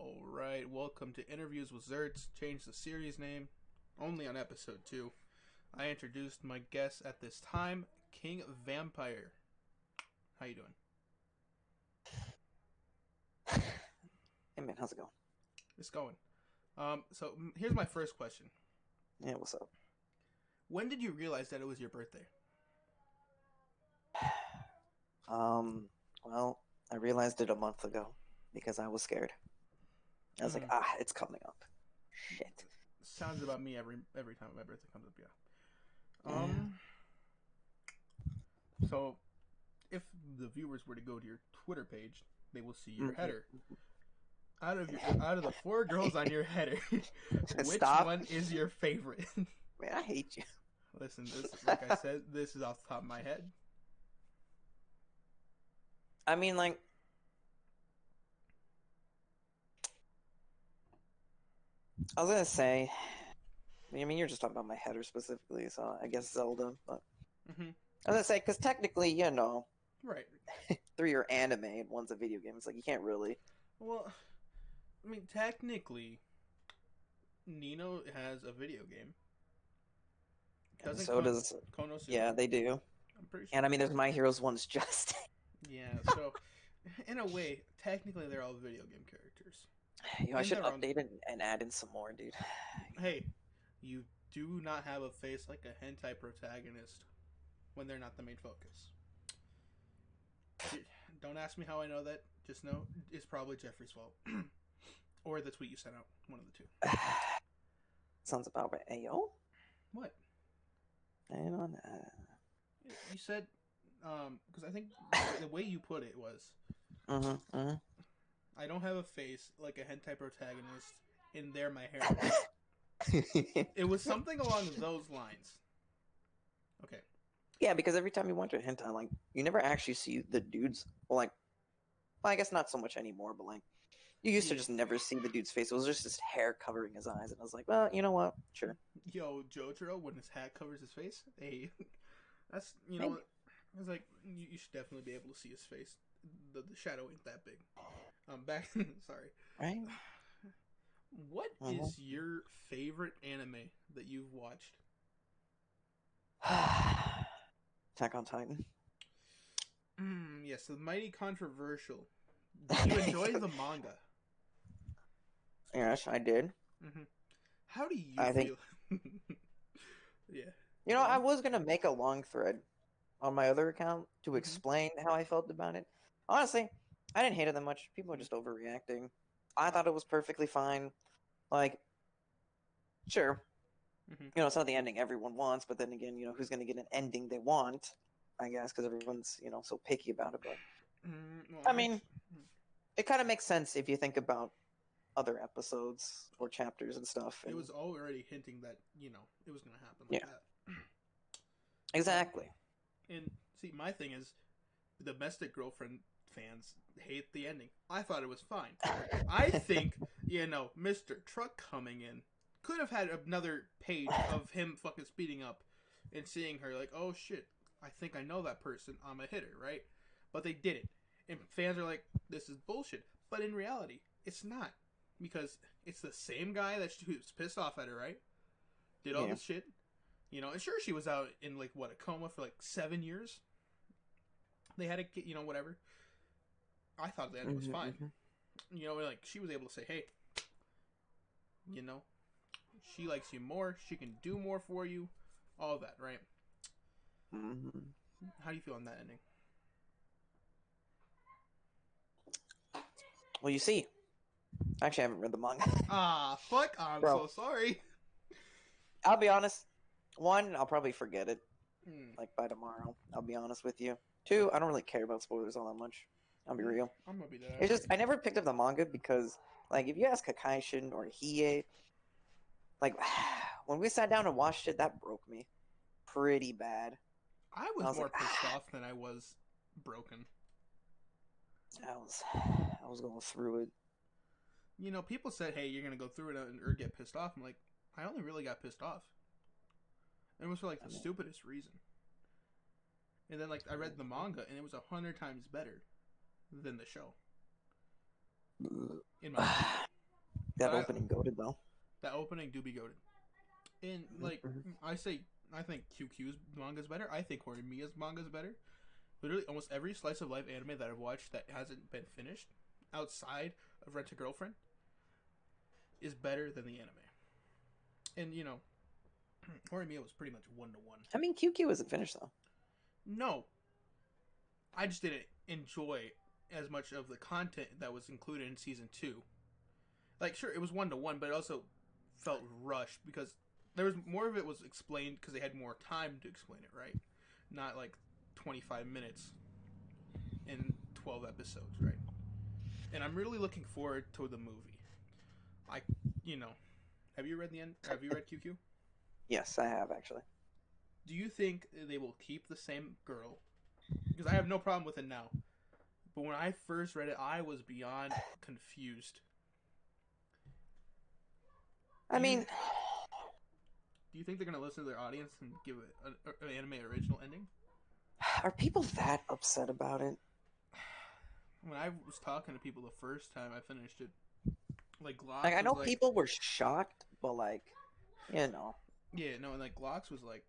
Alright, welcome to Interviews with Zertz. Change the series name. Only on episode 2. I introduced my guest at this time, King Vampire. How you doing? Hey man, how's it going? It's going. So here's my first question. Yeah, what's up? When did you realize that it was your birthday? Well, I realized it a month ago because I was scared. I was like, it's coming up. Shit. Sounds about me every time my birthday comes up, yeah. So if the viewers were to go to your Twitter page, they will see your header. Out of the 4 girls on your header, which one is your favorite? Man, I hate you. Listen, like I said, this is off the top of my head. I mean, like, I was gonna say, I mean, you're just talking about my header specifically, so I guess Zelda, but I was gonna say, because technically, right, 3 are anime and 1's a video game. It's like, you can't really. Well, I mean, technically, Nino has a video game. Doesn't so does Konosuba. Yeah, they do. I'm pretty sure. And I mean, there's My Heroes 1's just. Yeah, so in a way, technically, they're all video game characters. I should update it and add in some more, dude. Hey, you do not have a face like a hentai protagonist when they're not the main focus. Don't ask me how I know that. Just know it's probably Jeffrey's fault. Or the tweet you sent out. One of the two. Sounds about right. Ayo? What? Hang on. You said, because I think the way you put it was, I don't have a face like a hentai protagonist, and they're my hair. It was something along those lines. Okay. Yeah, because every time you watch a hentai, like, you never actually see the dudes, well, I guess not so much anymore, but, like, you used to just never see the dude's face. It was just his hair covering his eyes, and I was like, well, you know what? Sure. Yo, Jotaro, when his hat covers his face, hey, that's, you know, I was like, you should definitely be able to see his face. The shadow ain't that big. Back, sorry. Right? What is your favorite anime that you've watched? Attack on Titan. Yes, the mighty controversial. Did you enjoy the manga? Yes, I did. How do you feel? Yeah. You know, I was going to make a long thread on my other account to explain how I felt about it. Honestly, I didn't hate it that much. People are just overreacting. I thought it was perfectly fine. Like, sure. It's not the ending everyone wants, but then again, who's going to get an ending they want? I guess, because everyone's, so picky about it. But, I mean, it kind of makes sense if you think about other episodes or chapters and stuff. It was already hinting that, it was going to happen like that. Exactly. And, see, my thing is, the domestic girlfriend fans hate the ending. I thought it was fine. I think, Mr. Truck coming in could have had another page of him fucking speeding up and seeing her like, oh shit, I think I know that person, I'm a hitter, right? But they didn't. And fans are like, this is bullshit. But in reality, it's not. Because it's the same guy that was pissed off at her, right? Did all this shit. And sure, she was out in, like, what, a coma for, like, 7 years? They had a kid, whatever. I thought the ending was fine. Like, she was able to say, hey, she likes you more, she can do more for you, all that, right? How do you feel on that ending? Well, you see, actually, I haven't read the manga. Fuck, I'm so sorry. I'll be honest. 1, I'll probably forget it, like, by tomorrow. I'll be honest with you. 2, I don't really care about spoilers all that much. I'll be real. I'm gonna be there. It's just, I never picked up the manga because, like, if you ask Kakaishin or Hiei, like, when we sat down and watched it, that broke me pretty bad. I was more pissed off than I was broken. I was going through it. People said, hey, you're going to go through it or get pissed off. I'm like, I only really got pissed off. And it was for, like, the stupidest reason. And then, like, I read the manga, and it was 100 times better than the show. In my opinion. That I opening goated though. that opening do be goated. And like Mm-hmm. I think QQ's manga's better. I think Horimiya's manga's better. Literally, almost every slice of life anime that I've watched that hasn't been finished outside of Rent a Girlfriend is better than the anime. And Horimiya was pretty much 1-to-1. I mean, QQ isn't finished though. No, I just didn't enjoy as much of the content that was included in season 2. Like, sure, it was 1-to-1, but it also felt rushed because there was more of it was explained because they had more time to explain it, right? Not like 25 minutes in 12 episodes, right? And I'm really looking forward to the movie. I, you know, have you read the end? Have you read QQ? Yes, I have actually. Do you think they will keep the same girl? Because I have no problem with it now. But when I first read it, I was beyond confused. I Do you mean, do you think they're gonna listen to their audience and give it an anime original ending? are people that upset about it? When I was talking to people the first time I finished it, like Like, Glocks I was know like, people were shocked, but like, you know, yeah, no, and like Glocks was like,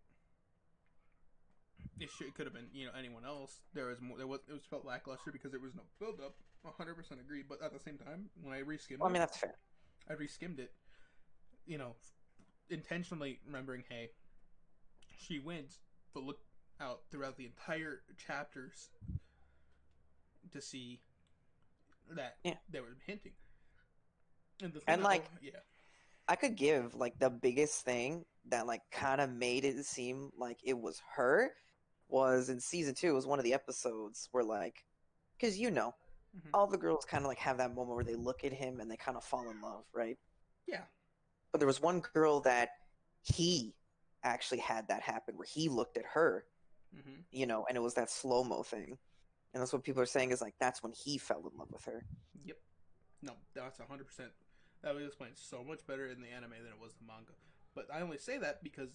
it could have been anyone else. It was felt lackluster because there was no build up. 100% agree, but at the same time, when I reskimmed well, I it, mean that's fair. I reskimmed it, you know, intentionally remembering, hey, she wins, but look out throughout the entire chapters to see that Yeah, they were hinting. And the thing and that, oh like, yeah, I could give like the biggest thing that like kind of made it seem like it was her was in season 2. It was one of the episodes where like, because mm-hmm. all the girls kind of like have that moment where they look at him and they kind of fall in love, right? Yeah, But there was one girl that he actually had that happen where he looked at her, mm-hmm. and it was that slow mo thing. And that's what people are saying is like that's when he fell in love with her. Yep. No, that's 100%. That was explained so much better in the anime than it was the manga. But I only say that because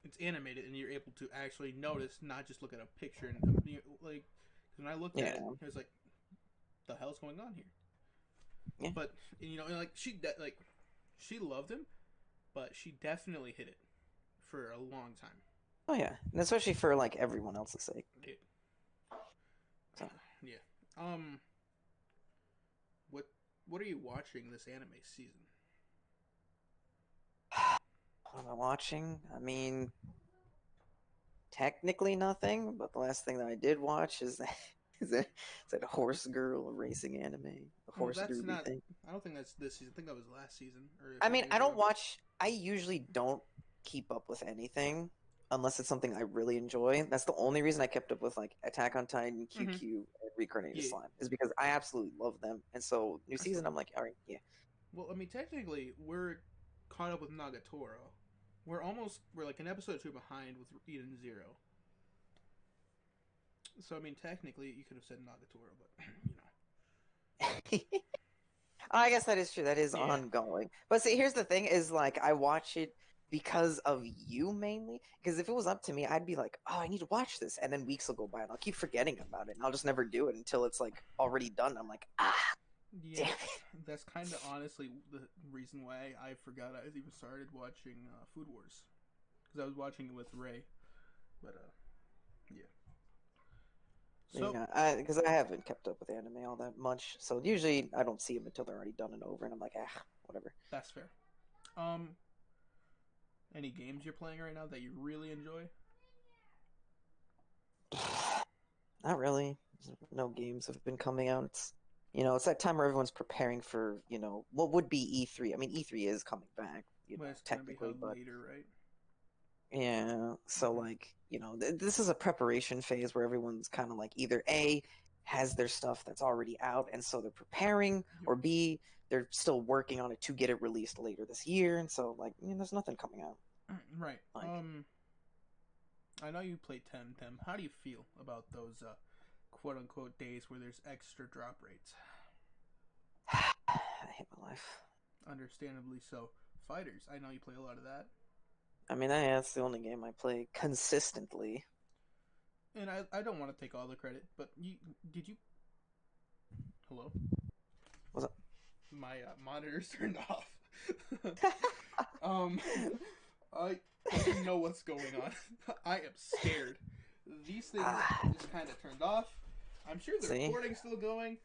it's animated and you're able to actually notice, not just look at a picture and like. When I looked at Yeah, it, it was like, the hell's going on here? yeah. But like she loved him, but she definitely hid it for a long time. Oh yeah, and especially for like everyone else's sake. Yeah. So, Yeah. Um. What What are you watching this anime season? what am I watching? I mean, technically nothing, but the last thing that I did watch is that is that horse girl racing anime, the Well, horse that's derby not. thing. I don't think that's this season. I think that was last season or a I couple mean, years I don't ago. watch. I usually don't keep up with anything unless it's something I really enjoy. That's the only reason I kept up with like Attack on Titan, Mm-hmm. QQ, and Reincarnated Yeah. Slime is because I absolutely love them. And so new That's season, fair. I'm like, all right, yeah, Well, I mean, technically, we're caught up with Nagatoro. We're like an episode or two behind with Eden Zero. So I mean, technically, you could have said Nagatoro, but I guess that is true. That is yeah. ongoing. But see, here's the thing: is like I watch it because of you mainly. Because if it was up to me, I'd be like, oh, I need to watch this, and then weeks will go by, and I'll keep forgetting about it, and I'll just never do it until it's like already done. I'm like, ah, damn Yeah, it. that's kind of honestly the reason why I forgot I even started watching Food Wars because I was watching it with Ray. But yeah. So Yeah, because I haven't kept up with anime all that much, so usually I don't see them until they're already done and over, and I'm like, ah, whatever. that's fair. Um, any games you're playing right now that you really enjoy? Not really. No games have been coming out. It's that time where everyone's preparing for, what would be E3. I mean, E3 is coming back, Well, it's gonna be technically, held but later, right? yeah. So, Mm-hmm. like, this is a preparation phase where everyone's kind of like either A, has their stuff that's already out, and so they're preparing, Yep. or B, they're still working on it to get it released later this year, and so, like, there's nothing coming out. Right. Like, I know you play Temtem. How do you feel about those quote unquote days where there's extra drop rates? I hate my life. Understandably so. Fighters. I know you play a lot of that. I mean, that's the only game I play consistently. And I don't want to take all the credit, but you hello? Was it? My monitor's turned off. um, I don't know what's going on. I am scared. These things Ah, just kind of turned off. I'm sure the see, recording's still going,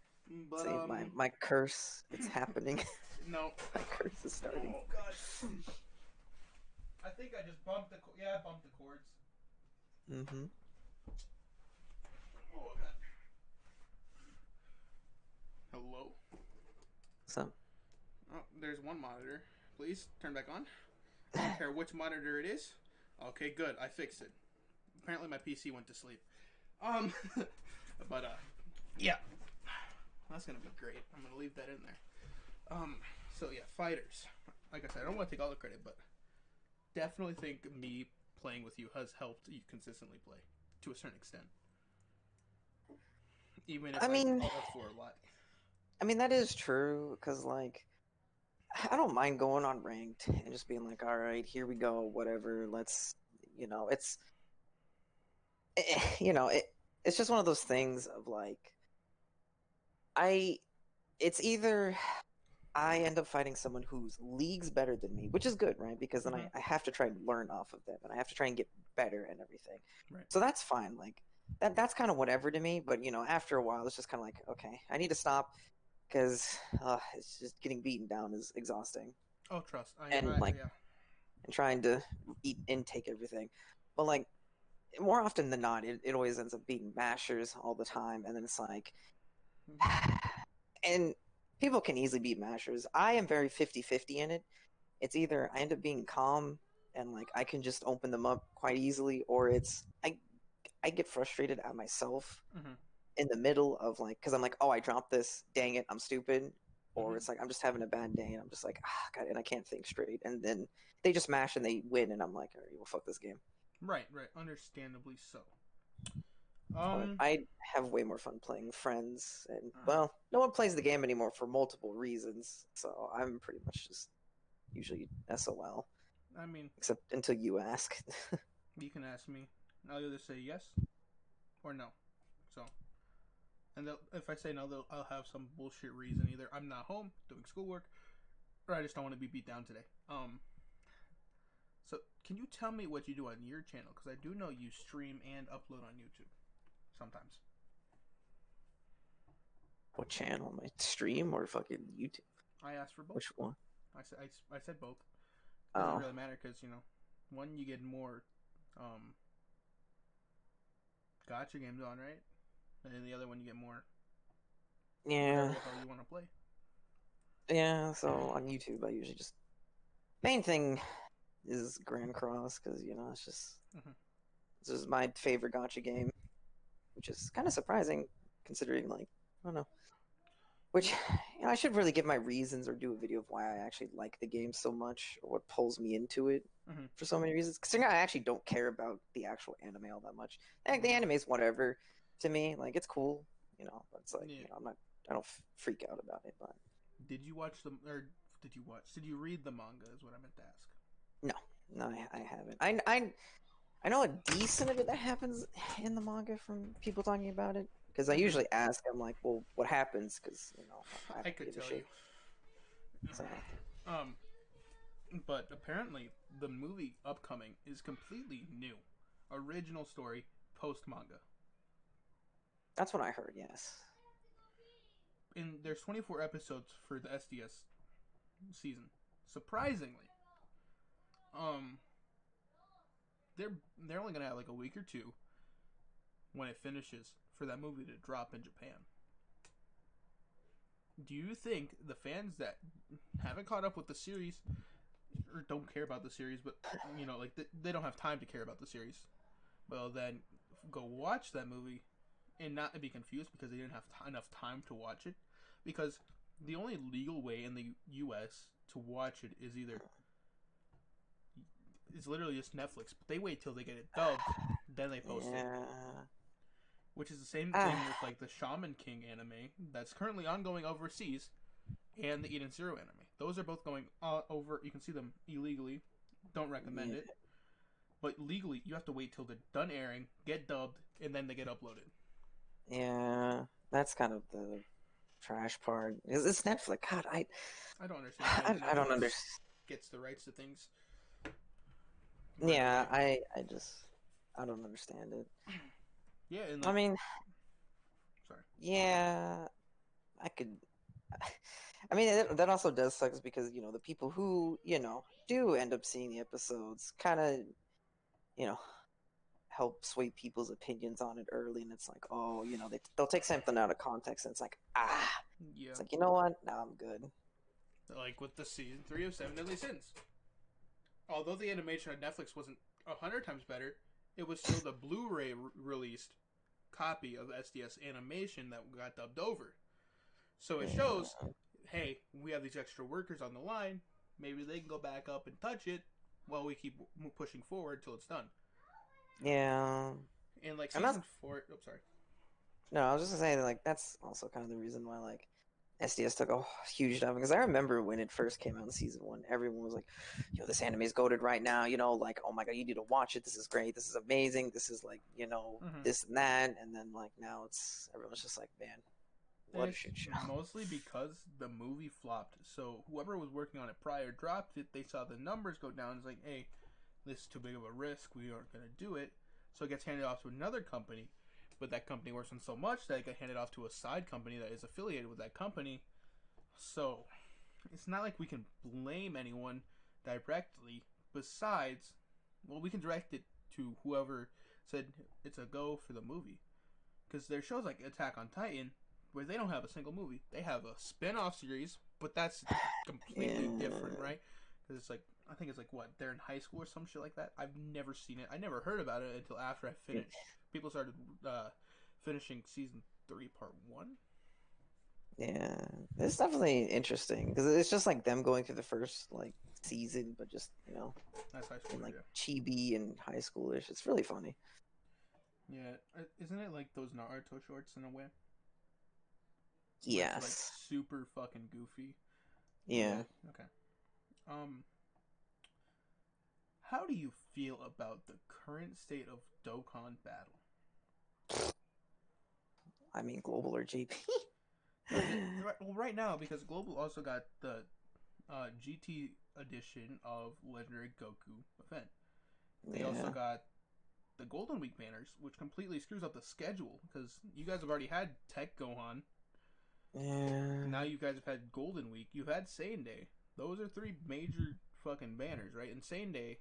but see, my curse, it's happening. no. My curse is starting. Oh god. I think I just bumped the yeah, I bumped the cords. Mm-hmm. Oh god. Hello. So, Oh, there's one monitor. Please turn back on. I don't care which monitor it is. Okay, good. I fixed it. Apparently my PC went to sleep. Um, but yeah, that's gonna be great. I'm gonna leave that in there. So yeah, fighters. Like I said, I don't want to take all the credit, but definitely think me playing with you has helped you consistently play to a certain extent. Even if I I mean, fall for a lot. I mean that is true because like I don't mind going on ranked and just being like, all right, here we go, whatever. Let's, it's, you know, it's just one of those things of like, I, it's either I end up fighting someone who's leagues better than me, which is good, right? Because then Mm-hmm. I have to try and learn off of them and I have to try and get better and everything. Right. So that's fine. Like that's kind of whatever to me. But after a while, it's just kind of like, okay, I need to stop because it's just getting beaten down is exhausting. Oh, trust. And like Yeah. and trying to eat intake everything. But like more often than not, it always ends up being mashers all the time, and then it's like, Mm-hmm. and people can easily beat mashers. I am very 50-50 in it. It's either I end up being calm and like I can just open them up quite easily, or it's I get frustrated at myself Mm-hmm. in the middle of like because I'm like, oh, I dropped this, dang it, I'm stupid. Or Mm-hmm. it's like I'm just having a bad day and I'm just like, ah, God, and I can't think straight. And then they just mash and they win, and I'm like, all right, well, fuck this game. Right. Right. Understandably so. But I have way more fun playing friends, and Uh-huh. well, no one plays the game anymore for multiple reasons, so I'm pretty much just usually SOL, I mean, except until you ask. you can ask me. I'll either say yes or no. So, and if I say no, I'll have some bullshit reason. Either I'm not home doing schoolwork, or I just don't want to be beat down today. So can you tell me what you do on your channel? Because I do know you stream and upload on YouTube sometimes. What channel? My stream or fucking YouTube? I asked for both. Which one? I said both. Doesn't Oh, really matter because one you get more gotcha games on, right? And then the other one you get more whatever yeah, the hell you want to play. yeah. So on YouTube, I usually just main thing is Grand Cross because Mm-hmm. it's just my favorite gotcha game, which is kind of surprising considering like I don't know. Which Yeah. I should really give my reasons or do a video of why I actually like the game so much or what pulls me into it Mm-hmm. for so many reasons. Considering I actually don't care about the actual anime all that much. Like the Mm-hmm. anime's whatever to me. Like it's cool, but it's like Yeah. I don't freak out about it. But Did you watch the or did you watch? Did you read the manga? Is what I meant to ask. no, no, I haven't. I know a decent of it that happens in the manga from people talking about it. Because I Mm-hmm. usually ask, I'm like, well, what happens? Because I I don't could give a tell you. shit. So Um, but apparently the movie upcoming is completely new, original story, post manga. that's what I heard. Yes. And there's 24 episodes for the SDS season. Surprisingly, um, they're they're only gonna have like a week or two when it finishes for that movie to drop in Japan. Do you think the fans that haven't caught up with the series or don't care about the series, but like they don't have time to care about the series, well then go watch that movie and not be confused because they didn't have enough time to watch it? Because the only legal way in the U.S. to watch it is either it's literally just Netflix, but they wait till they get it dubbed, then they post it. Yeah. Which is the same Ah, thing with like the Shaman King anime that's currently ongoing overseas, and the Eden Zero anime. Those are both going over. You can see them illegally. Don't recommend yeah. it. But legally, you have to wait till they're done airing, get dubbed, and then they get uploaded. Yeah. That's kind of the trash part. It's Netflix. God, I don't understand how I don't Netflix understand. gets the rights to things right Yeah, away. I don't understand it. Yeah, and I like, mean, sorry. yeah, I could. I mean, that also does sucks because the people who do end up seeing the episodes kind of you know help sway people's opinions on it early, and it's like, oh, they'll take something out of context, and it's like, Yeah, it's like, you know what? Now I'm good. like with the season 3 of Seven Deadly Sins. Although the animation on Netflix wasn't 100 times better, it was still the Blu-ray released copy of SDS animation that got dubbed over. So it Yeah, shows, hey, we have these extra workers on the line. Maybe they can go back up and touch it while we keep pushing forward till it's done. yeah, And like and that's season 4, oh sorry, no, I was just gonna say that, like, that's also kind of the reason why, like, SDS took a huge dive, because I remember when it first came out in season 1, everyone was like, "Yo, this anime is goated right now." Like, "Oh my god, you need to watch it. This is great. This is amazing. This is like, mm-hmm. this and that." And then like now everyone's just like, "Man, And what a it's shit show." mostly because the movie flopped. So whoever was working on it prior dropped it. They saw the numbers go down. It's like, hey, this is too big of a risk. We aren't going to do it. So it gets handed off to another company. But that company works on so much that it got handed off to a side company that is affiliated with that company. So it's not like we can blame anyone directly. Besides, well, we can direct it to whoever said it's a go for the movie. Because there's shows like Attack on Titan where they don't have a single movie. They have a spin-off series, but that's completely different, Yeah, right? Because it's like, I think it's like, what, they're in high school or some shit like that. I've never seen it. I never heard about it until after I finished. People started finishing season 3 part 1. yeah, it's definitely interesting because it's just like them going through the first like season, but just That's high in schoolers, like yeah. chibi and high schoolish. It's really funny. Yeah, isn't it like those Naruto shorts in a way? But it's like Yes. super fucking goofy. Yeah, Yeah. okay. Um, how do you feel about the current state of Dokkan Battle? I mean, Global or JP. Right now, because Global also got the GT edition of Legendary Goku event. They also Yeah. got the Golden Week banners, which completely screws up the schedule because you guys have already had Tech Gohan. Yeah. Now you guys have had Golden Week. You've had Sane Day. Those are 3 major fucking banners, right? And Sane Day,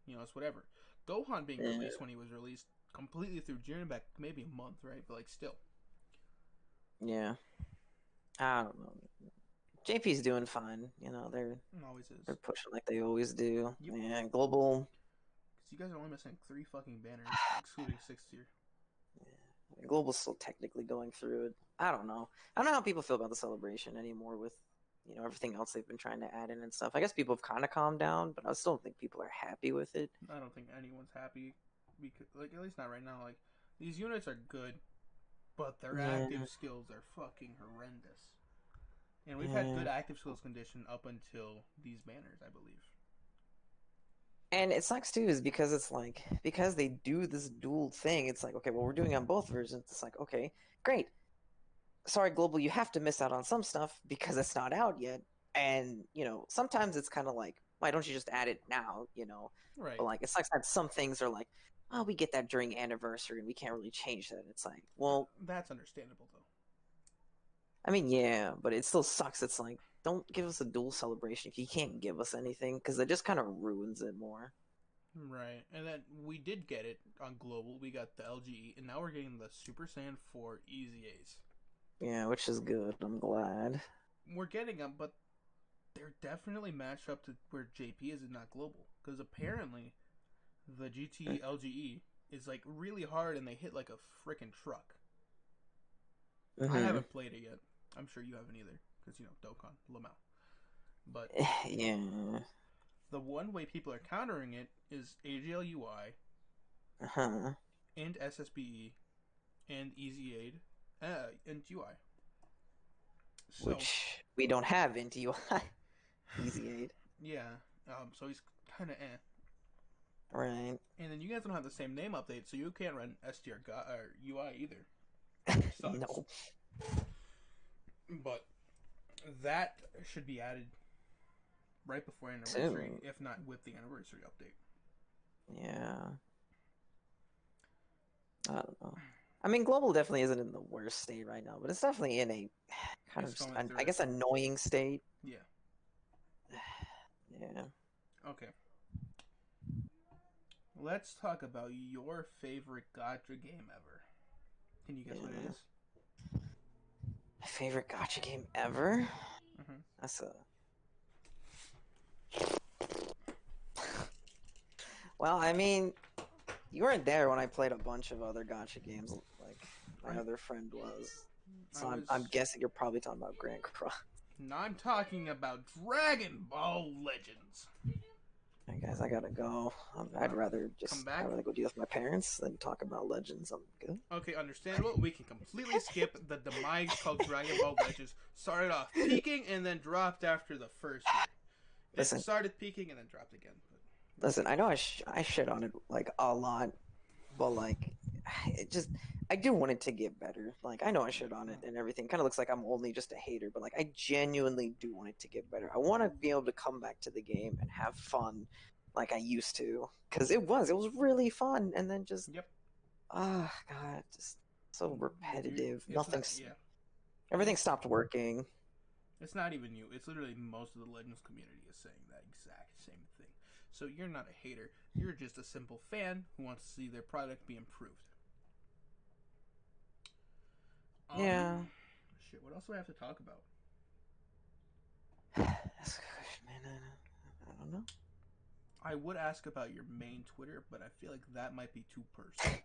it's whatever. Gohan being Yeah. released when he was released completely through June back maybe a month, right? But like still, Yeah. I don't know. JP's doing fine. it always is. They're pushing like they always do. Yep. And Global. Because you guys are only missing 3 fucking banners, excluding 6th tier. Yeah, Global's still technically going through it. I don't know. I don't know how people feel about the celebration anymore with everything else they've been trying to add in and stuff. I guess people have kind of calmed down, but I still don't think people are happy with it. I don't think anyone's happy because, like, at least not right now. Like, these units are good, but their Yeah. active skills are fucking horrendous. And we've had Yeah. good active skills condition up until these banners, I believe. And it sucks too, is because it's like because they do this dual thing. It's like, okay, well, we're doing it on both versions. It's like, okay, great. Sorry, Global, you have to miss out on some stuff because it's not out yet. And sometimes it's kind of like, why don't you just add it now? But Right. like, it's like that some things are like, oh, we get that during anniversary and we can't really change that. It's like, well, That's understandable, though. I mean, yeah, but it still sucks. It's like, don't give us a dual celebration if you can't give us anything because it just kind of ruins it more. Right. And then we did get it on Global. We got the LGE, and now we're getting the Super Saiyan 4 Easy A's. Yeah, which is good. I'm glad. We're getting them, but they're definitely matched up to where JP is and not Global. Because apparently, the GT LGE is like really hard and they hit like a freaking truck. I Mm-hmm. haven't played it yet. I'm sure you haven't either. Because, Dokkan, Lamau. But Yeah. the one way people are countering it is AGLUI Uh-huh. and SSBE and Easy Aid and UI. So, Which we don't have in TUI. Easy Aid. yeah. So he's kind of eh. Right. And then you guys don't have the same name update, so you can't run STR or UI either, which sucks. No. But that should be added right before anniversary, Soon. if not with the anniversary update. Yeah. I don't know. I mean, global definitely isn't in the worst state right now, but it's definitely in a kind It's of, going through I it. guess, annoying state. Yeah. Yeah. Okay. Let's talk about your favorite gacha game ever. Can you guess what it Yeah. is? My favorite gotcha game ever? Mm-hmm. That's a. Well, I mean, you weren't there when I played a bunch of other gotcha games, like my I other friend was. I So I'm was. guessing you're probably talking about Grand Cross. No, I'm talking about Dragon Ball Legends. Hey guys, I gotta go. Uh, come I'd back. rather go deal with my parents than talk about Legends. I'm good. Okay, understandable. We can completely skip the demise called Dragon Ball Legends. Started off peaking and then dropped after the first year. It Listen, started peaking and then dropped again. But listen. I know I shit on it like a lot, but like it just I do want it to get better. Like I know I shit on it and everything. Kind of looks like I'm only just a hater, but like I genuinely do want it to get better. I want to be able to come back to the game and have fun like I used to because it was really fun, and then just yep, God, just so you. repetitive. It's not. Yeah, Everything it's stopped working. it's not even you. It's literally most of the Legends community is saying that exact same thing. So you're not a hater. You're just a simple fan who wants to see their product be improved. Yeah. Shit. What else do I have to talk about? That's a good question, man. I don't know. I would ask about your main Twitter, but I feel like that might be too personal.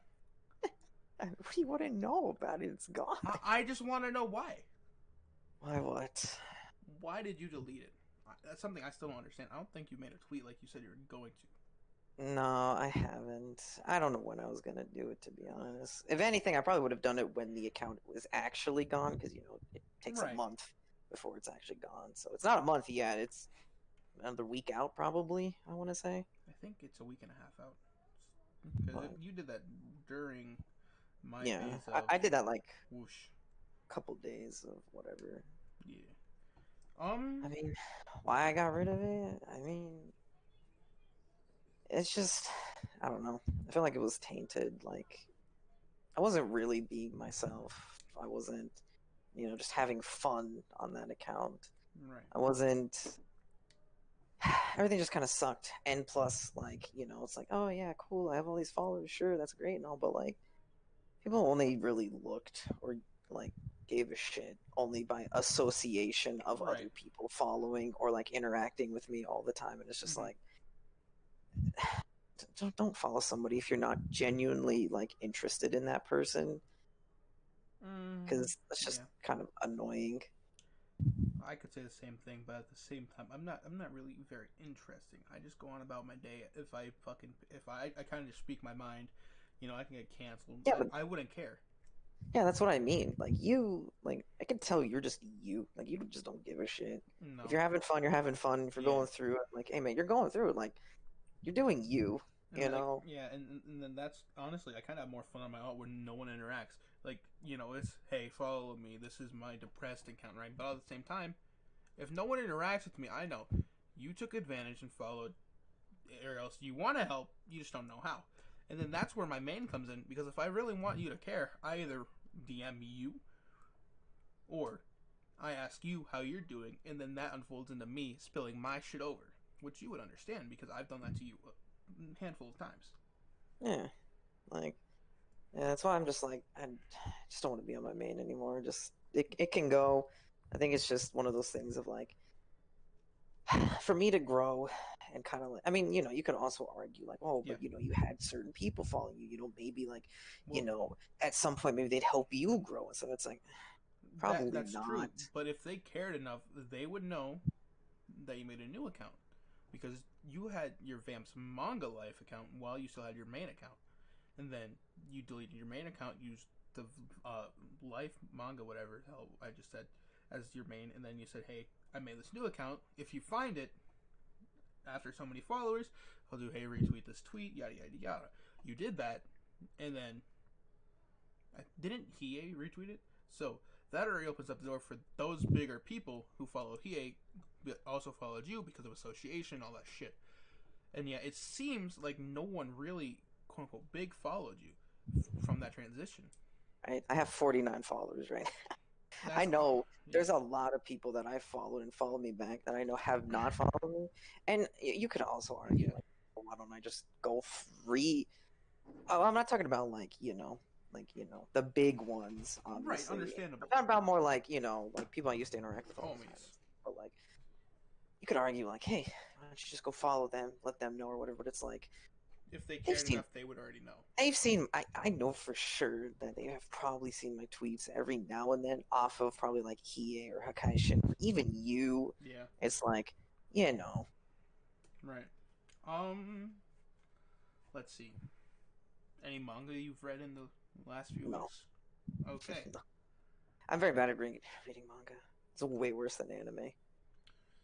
What do you want to know about it? It's gone. I just want to know why. Why what? Why did you delete it? That's something I still don't understand. I don't think you made a tweet like you said you were going to. No, I haven't. I don't know when I was gonna do it, to be honest. If anything, I probably would have done it when the account was actually gone, because it takes a Right. month before it's actually gone. So it's not a month yet. It's another week out, probably. I want to say. I think it's a week and a half out. Because But you did that during my yeah, phase I, of I did that like whoosh. a couple days of whatever. Yeah. I mean, why I got rid of it? I mean, it's just I don't know. I feel like it was tainted. Like I wasn't really being myself. I wasn't, just having fun on that account. Right. I wasn't. Everything just kind of sucked. And plus, like, it's like, oh yeah, cool. I have all these followers. Sure, that's great and all. But like, people only really looked or like gave a shit only by association of Right. other people following or like interacting with me all the time. And it's just Mm-hmm. like, don't follow somebody if you're not genuinely like interested in that person, because that's just Yeah. kind of annoying. I could say the same thing, but at the same time, I'm not really very interesting. I just go on about my day. If I kind of just speak my mind, I can get canceled. Yeah, but I wouldn't care. yeah, that's what I mean. Like you, like I can tell you're just you. Like you just don't give a shit. If No. you're having fun, you're having fun. If you're Yeah. going through it, like, hey man, you're going through it. Like you're doing you. And You like, know. yeah, and then that's honestly, I kind of have more fun on my own when no one interacts. Like, it's hey, follow me. This is my depressed account, right? But at the same time, if no one interacts with me, I know you took advantage and followed, or else you want to help, you just don't know how. And then that's where my main comes in, because if I really want you to care, I either DM you or I ask you how you're doing, and then that unfolds into me spilling my shit over, which you would understand because I've done that to you a handful of times. Yeah. Like yeah, that's why I'm just like I just don't want to be on my main anymore. Just it can go. I think it's just one of those things of like for me to grow and kind of like I mean you can also argue like oh Yeah. but you had certain people following maybe like Well, at some point maybe they'd help you grow and so it's like probably that's true. not. But if they cared enough, they would know that you made a new account because you had your Vamps Manga Life account while you still had your main account, and then you deleted your main account, used the Life Manga whatever the hell I just said as your main, and then you said, "Hey, I made this new account. If you find it after so many followers, I'll do hey retweet this tweet, yada yada yada." You did that, and then didn't he retweet it? So that already opens up the door for those bigger people who followed Hiei, but also followed you because of association, all that shit. And yeah, it seems like no one really, quote unquote, big followed you from that transition. Right? I have 49 followers, right? I That's know yeah, there's a lot of people that I followed and followed me back that I know have not followed me, and you could also argue like, well, why don't I just go free? Oh, I'm not talking about the big ones, right, obviously. I'm understandable. talking about more like like people I used to interact with all the time. Homies. But like, you could argue like, hey, why don't you just go follow them, let them know or whatever. But it's like If they they've cared seen enough, they would already know. they've seen I know for sure that they have probably seen my tweets every now and then off of probably like Hiei or Hakaishin or even you. Yeah, It's like, you know. right. Um, let's see. Any manga you've read in the last few No. weeks? Okay. I'm very bad at reading manga. It's way worse than anime.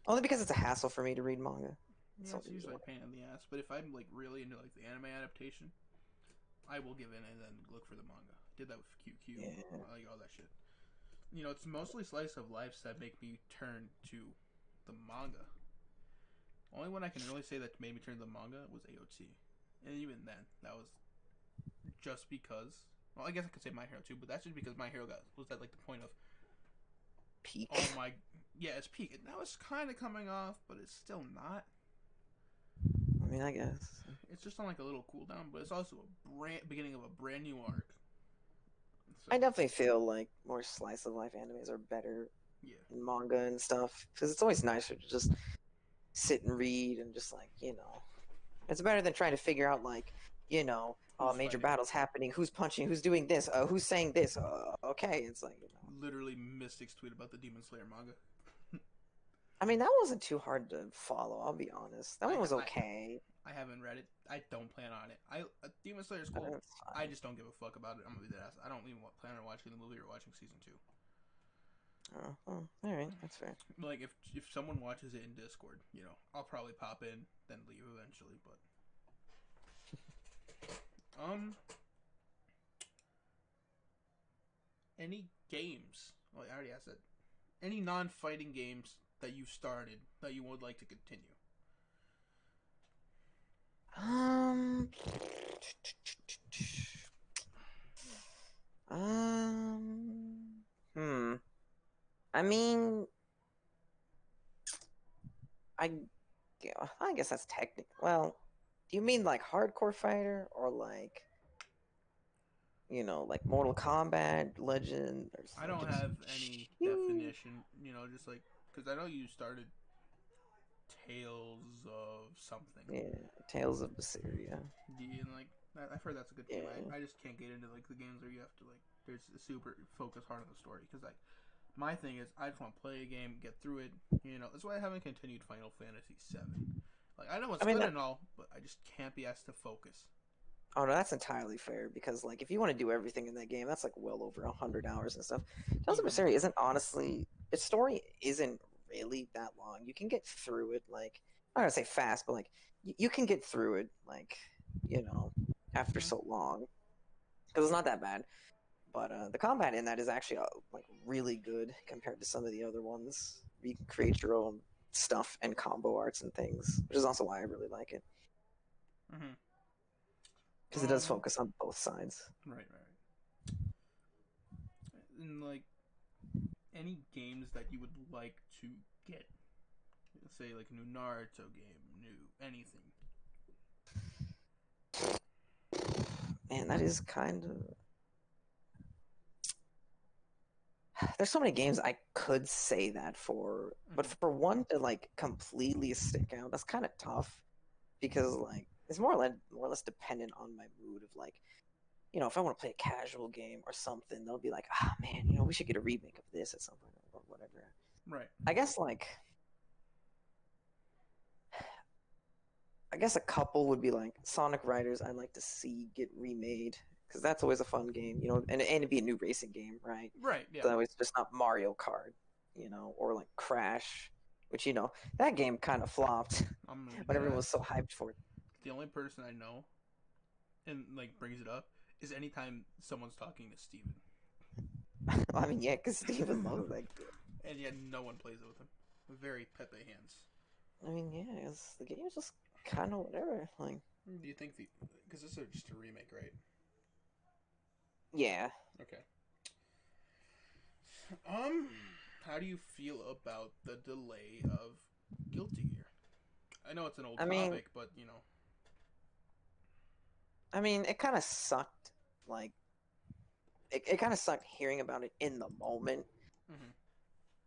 Only because it's a hassle for me to read manga. That's Yeah, the it's only reason usually why. a pain in the ass. But if I'm like really into like the anime adaptation, I will give in and then look for the manga. Did that with QQ. Yeah. I like all that shit. You know, it's mostly slice of lives that make me turn to the manga. Only one I can really say that made me turn to the manga was AOT, and even then, that was just because. Well, I guess I could say My Hero too, but that's just because My Hero was at like the point of, oh Peak. my, yeah, it's peak. And now it's kind of coming off, but it's still not. I mean, I guess. It's just on like a little cooldown, but it's also a beginning of a brand new arc. So I definitely feel like more slice of life animes are better yeah, in manga and stuff because it's always nicer to just sit and read and just like it's better than trying to figure out like who's major fighting? battles happening, who's punching, who's doing this, who's saying this. Okay, it's like Literally, Mystic's tweet about the Demon Slayer manga. I mean that wasn't too hard to follow. I'll be honest, that I one was I okay. I haven't read it. I don't plan on it. Demon Slayer is cool. It's I fine. just don't give a fuck about it. I'm gonna be that ass. I don't even plan on watching the movie or watching season two. All right, that's fair. Like if someone watches it in Discord, I'll probably pop in then leave eventually. But um, any games? Oh, I already asked that. Any non-fighting games that you started that you would like to continue? Um, um, hmm. I mean, I, I guess that's technical. Well, do you mean like hardcore fighter or like, like Mortal Kombat, Legend, or I like don't just have any definition. Just like because I know you started Tales of something. yeah, Tales of Berseria. And like I've heard that's a good game. Yeah. I just can't get into like the games where you have to like there's a super focus hard on the story because like my thing is I just want to play a game, get through it. That's why I haven't continued Final Fantasy VII. Like I know I it's mean good that. and all, but I just can't be asked to focus. Oh no, that's entirely fair because like if you want to do everything in that game, that's like well over 100 hours and stuff. Tales of Even Berseria isn't honestly its story isn't really that long. You can get through it like I'm not gonna say fast, but like you can get through it like you know after mm-hmm. so long because it's not that bad. But the combat in that is actually like really good compared to some of the other ones. You can create your own stuff and combo arts and things, which is also why I really like it Mm-hmm. because it does focus on both sides. Right. And like any games that you would like to get, say like a new Naruto game, new anything. Man, that is kind of. There's so many games I could say that for, but Mm-hmm. for one to like completely stick out, that's kind of tough because like it's more or less dependent on my mood of like, if I want to play a casual game or something, they'll be like, ah, man, we should get a remake of this at some point or whatever. Right. I guess like, I guess a couple would be like Sonic Riders. I'd like to see get remade because that's always a fun game, and it'd be a new racing game, right? Right. Yeah. So it's just not Mario Kart, or like Crash, which that game kind of flopped I'm gonna be when dead everyone ass. was so hyped for it. The only person I know and like brings it up is anytime someone's talking to Steven. I mean, yeah, because Steven loves that game. And yet no one plays it with him. Very Pepe hands. I mean, yeah, the game is just kind of whatever. Like, Do you think the because this is just a remake, right? yeah. Okay. Um, how do you feel about the delay of Guilty Gear? I know it's an old I mean, topic, but you know. it kind of sucked. Like, it kind of sucked hearing about it in the moment. Mm-hmm.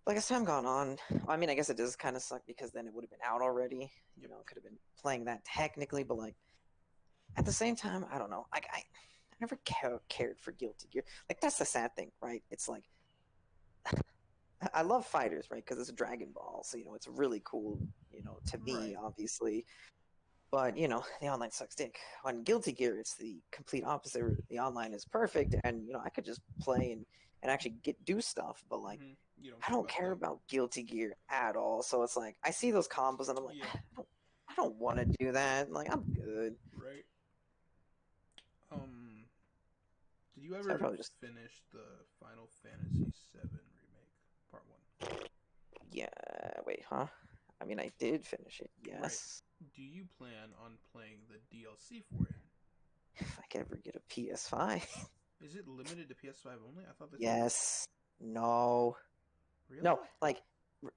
Like as time gone on, I mean, I guess it does kind of suck because then it would have been out already. You Yep. know, could have been playing that technically, but like at the same time, I don't know. Like I never cared for Guilty Gear. Like that's the sad thing, right? It's like I love fighters, right? Because it's a Dragon Ball, so you know it's really cool. You know, to me, Right. obviously, but you know the online sucks dick. On Guilty Gear, it's the complete opposite. The online is perfect, and you know I could just play and actually do stuff. But like Mm-hmm. You don't I care don't about care the about Guilty Gear at all. So it's like I see those combos and I'm like, yeah. I don't want to do that. Like I'm good. Right. Um. Did you So I ever probably just finish the Final Fantasy VII remake part one? yeah. Wait, huh? I mean, I did finish it. Right. Yes. Do you plan on playing the DLC for it? If I could ever get a PS5. Is it limited to PS5 only? I thought they said Yes. No. No. really. Like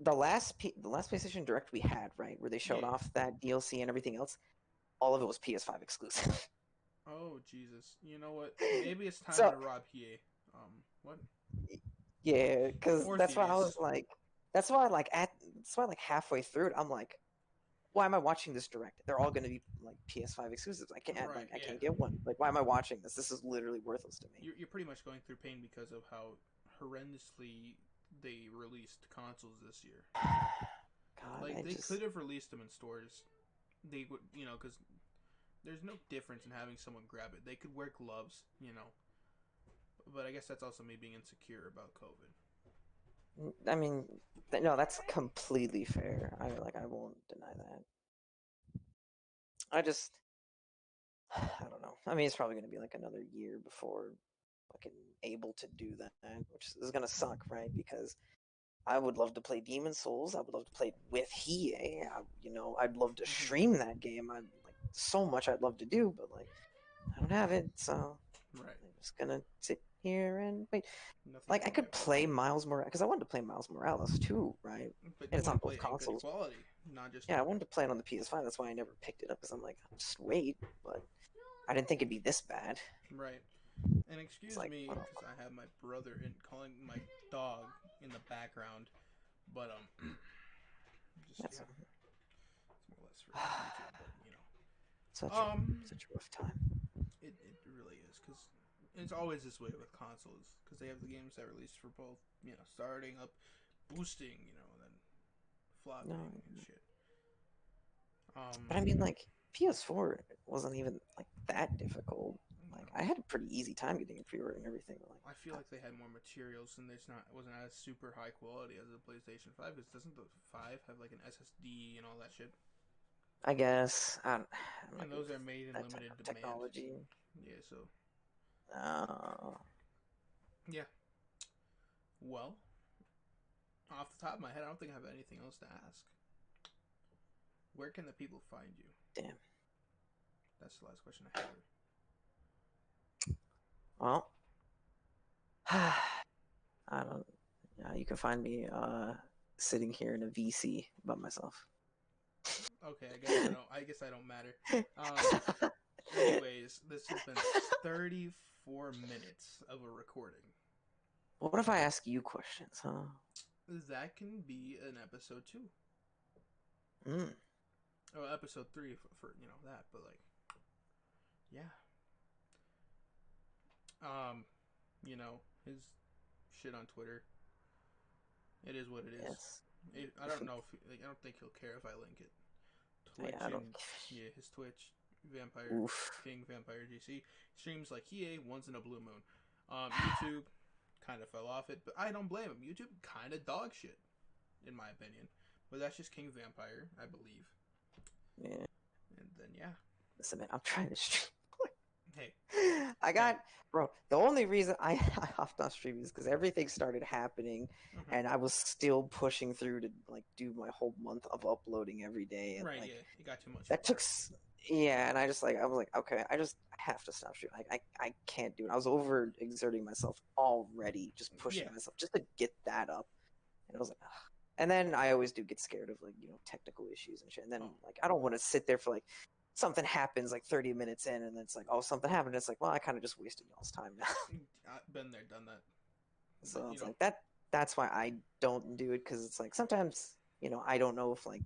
the last PlayStation Direct we had, right, where they Yeah, showed yeah. off that DLC and everything else. All of it was PS5 exclusive. Oh Jesus! You know what? Maybe it's time So to rob EA. What? yeah, because Or that's why I Thieves. was like, that's why like halfway through it, I'm like, why am I watching this direct? They're all going to be like PS5 exclusives. Right. I Yeah. can't get one. Like, why am I watching this? This is literally worthless to me. You're pretty much going through pain because of how horrendously they released consoles this year. God, Like I they just could have released them in stores. They would, you know, because there's no difference in having someone grab it. They could wear gloves, you know. But I guess that's also me being insecure about COVID. I mean, no, that's completely fair. I won't deny that. I just I don't know. I mean, it's probably going to be like another year before fucking able to do that, which is going to suck, right? Because I would love to play Demon Souls. I would love to play it with Hiei. You know, I'd love to Mm-hmm. stream that game. I like so much I'd love to do, but like I don't have it, so Right. I'm just gonna sit here and wait. Nothing you Like I can do. could play Miles Morales because I wanted to play Miles Morales too, right? But And you it's want on to play both it in good consoles. quality, not just. Yeah, I wanted to play it on the PS5. That's why I never picked it up because I'm like, I'll just wait. But I didn't think it'd be this bad. Right. And It's excuse like, me, well, because I have my brother in calling my dog in the background, but just that's yeah, it's more or less for YouTube. But you know, such a rough time. it really is because it's always this way with consoles because they have the games that release for both, you know, starting up, boosting, you know, and then No, flopping and shit. but I mean, like PS4 wasn't even like that difficult. Like I No, had a pretty easy time getting a pre-order and everything. I feel like they had more materials and there's not it wasn't as super high quality as the PlayStation 5 because doesn't the 5 have like an SSD and all that shit? I guess I'm not And good those with are made in that type limited of demand. technology. Yeah, so Uh, yeah. Well, off the top of my head, I don't think I have anything else to ask. Where can the people find you? damn. That's the last question I have. Well, I don't. Yeah, you can find me sitting here in a VC by myself. Okay, I guess I don't. I guess I don't matter. Um. Anyways, this has been 34 minutes of a recording. What if I ask you questions, huh? That can be an episode two. Mm. Oh, episode three for you know that, but like, yeah. Um, you know his shit on Twitter. It is what it is. Yes. I don't know if like, I don't think he'll care if I link it. Yeah, Twitch I don't. and yeah, his Twitch Vampire Oof. King Vampire GC streams like EA once in a blue moon. YouTube kind of fell off it, but I don't blame him. YouTube kind of dog shit in my opinion, but that's just King Vampire, I believe. Yeah. And then yeah, Listen, man, I'm trying to stream. Hey, I hey. got, bro, the only reason I, I hopped on streaming is because everything started happening Hmm. and I was still pushing through to like do my whole month of uploading every day and Right, like yeah, it got too much for that you. yeah, and I was like, okay, I have to stop streaming. I can't do it. I was over exerting myself already, just pushing Yeah, myself just to get that up. And I was like, ugh. And then I always do get scared of like, technical issues and shit. And then oh, like I don't want to sit there for like something happens like 30 minutes in and then it's like, oh, something happened. It's like, well, I kind of just wasted y'all's time now. I've been there, done that. But So you it's know, like that's why I don't do it because it's like sometimes, I don't know if like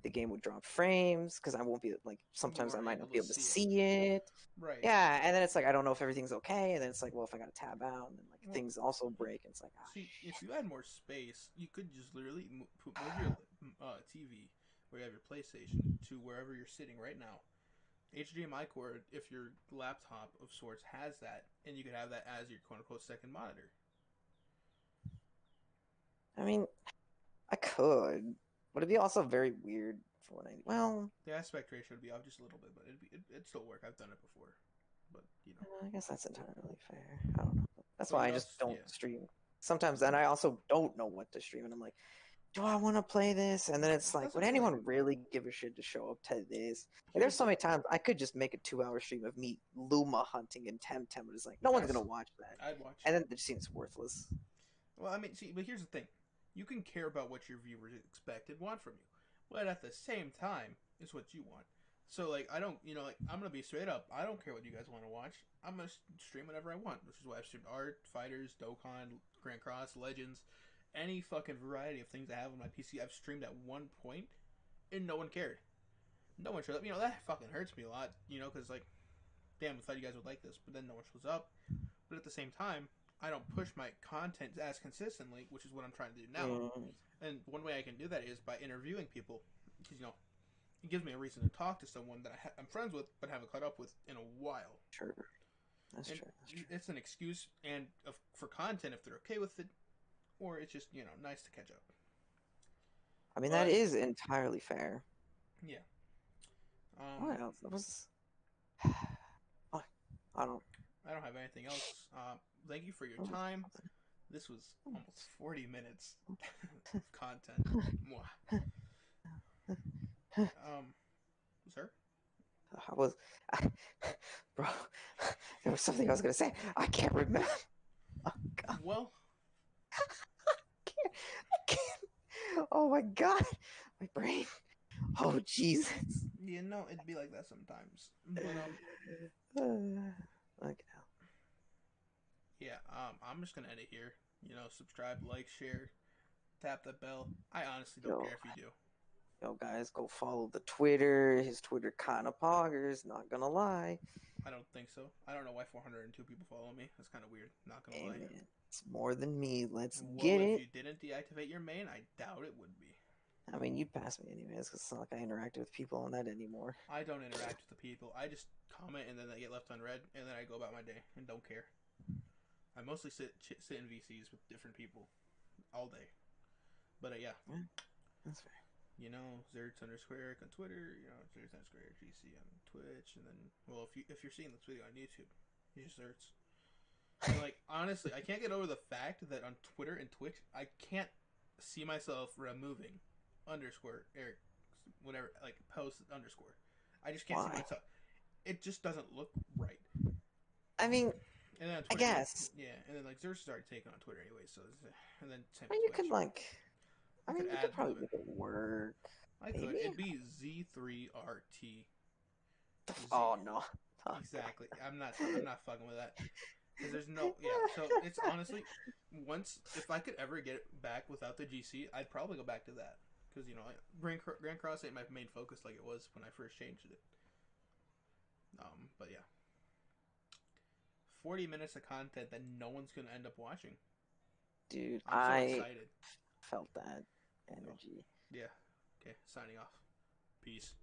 the game would drop frames because I won't be like you sometimes I weren't might not able be to able to see it. see it. Right. Yeah, and then it's like I don't know if everything's okay, and then it's like, well, if I gotta tab out, and then like Well, things also break, and it's like, ah, see, if you shit. had more space, you could just literally move your TV where you have your PlayStation to wherever you're sitting right now. HDMI cord, if your laptop of sorts has that, and you could have that as your quote unquote second monitor. I mean, I could, but it'd be also very weird for what I. Well, The aspect ratio would be off just a little bit, but it'd still work. I've done it before, but I guess that's entirely fair. I don't know. That's but why you'd I also just don't yeah. stream sometimes, and I also don't know what to stream, and I'm like, do I want to play this? And then it's like, That's the would thing. Like, anyone really give a shit to show up to this? Like, here's there's the so thing. many times I could just make a 2 hour stream of me Luma hunting in Temtem, but it's like no one's gonna That's watch that, I'd watch. and then it just seems worthless. Well, I mean, see, but here's the thing: you can care about what your viewers expect and want from you, but at the same time, it's what you want. So, like, I don't, like, I'm gonna be straight up. I don't care what you guys want to watch. I'm gonna stream whatever I want, which is why I've streamed art, fighters, Dokkan, Grand Cross, Legends, any fucking variety of things I have on my PC. I've streamed at one point, and no one cared. No one showed up. That fucking hurts me a lot. Because like, damn, I thought you guys would like this, but then no one shows up. But at the same time, I don't push my content as consistently, which is what I'm trying to do now. Mm, And one way I can do that is by interviewing people, because it gives me a reason to talk to someone that I'm friends with but haven't caught up with in a while. true. That's And true. That's true. it's an excuse and for content if they're okay with it, or it's just nice to catch up. I mean, that But is entirely fair. yeah, What um, else? That was. I don't. I don't have anything else. Thank you for your time. This was almost 40 minutes of content. Mwah. Um, sir. I was, I, bro. There was something I was gonna say. I can't remember. Oh God, Well, I can't. I can't. Oh my God, my brain. Oh Jesus. it'd be like that sometimes. But Okay. yeah. I'm just gonna end it here. Subscribe, like, share, tap that bell. I honestly don't Yo, care if you do. yo, guys, go follow the Twitter. His Twitter kind of poggers. Not gonna lie. I don't think so. I don't know why 402 people follow me. That's kind of weird. Not gonna Hey lie. man, it's more than me. Let's Well, get if it. you didn't deactivate your main, I doubt it would be. I mean, you'd pass me anyways, because it's not like I interact with people on that anymore. I don't interact with the people. I just comment and then they get left unread, and then I go about my day and don't care. I mostly sit in VCs with different people all day. But yeah, Yeah, that's fair. Zertz underscore Eric on Twitter. Zertz underscore Eric GC on Twitch, and then if you're seeing this video on YouTube, you just Zertz. And like honestly, I can't get over the fact that on Twitter and Twitch, I can't see myself removing underscore Eric, whatever like post underscore. I just can't see Why? myself. It just doesn't look right. I mean, And then on I Twitter, guess. yeah, and then like Zertz started taking on Twitter anyway, so and then same I with mean, you could Twitch. like. I I could mean, you could add probably the make it work. I could. Maybe. It'd be Z3RT Oh Z. no. Oh God. Exactly. I'm not fucking with that because there's no yeah. So it's honestly once if I could ever get it back without the GC, I'd probably go back to that because Grand Cross ain't my main focus like it was when I first changed it. But yeah, 40 minutes of content that no one's gonna end up watching. Dude, I'm so I excited. felt that Oh, energy. yeah. Okay. Signing off. Peace.